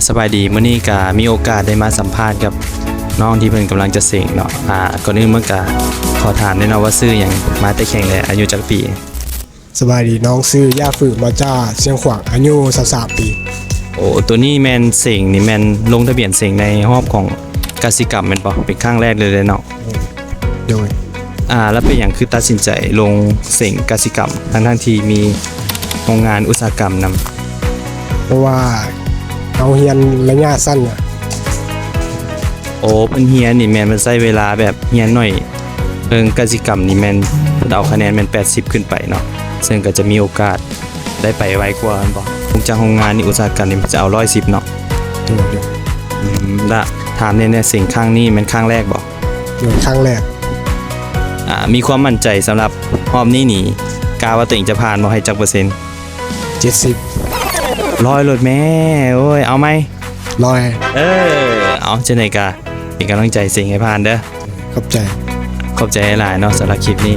สบายดีมื้อนี้ก็มีโอกาสได้มาสัมภาษณ์กับน้องที่เพิ่นกำลังจะเสงเนาะก่อนอื่นเมื่อก็ขอถามได้เนาะว่าชื่อหยังมาแต่แข่งและอายุจักปีสบายดีน้องซื้อย่าฝึกมาจ้าเชียงขวางอายุ23ปีโอ้ตัวนี้แม่นเสงนี่แม่นลงทะเบียนเสงในรอบของกสิกรรมแม่นบ่เป็นครั้งแรกเลยเนาะโดยแล้วเป็นหยังคือตัดสินใจลงเสงกสิกรรมทั้งที่มีโรงงานอุตสาหกรรมนำเพราะว่าเอาเฮียนระยะสั้นน่ะโอ้เพิ่นเฮียนนี่แม่นมันใช้เวลาแบบเฮียนหน่อยเพิ่งกสิกรรมนี่แม่นเอาคะแนนแม่น80ขึ้นไปเนาะซึ่งก็จะมีโอกาสได้ไปไวกว่าอันบ่คงจากโรงงานนี่อุตสาหกรรมนี่มันจะเอา110เนาะโดยละถามในสิ่งครั้งนี้มันครั้งแรกบ่โดยครั้งแรกมีความมั่นใจสำหรับรอบนี้นี่กะว่าตัวเองจะผ่านบ่ให้จักเปอร์เซ็นต์70 100โลดแม่โอ้ยเอาไหม100เอาจังได๋ก็เป็นกำลังใจสิ่งให้ผ่านเด้อขอบใจขอบใจหลายเนาะสำหรับคลิปนี้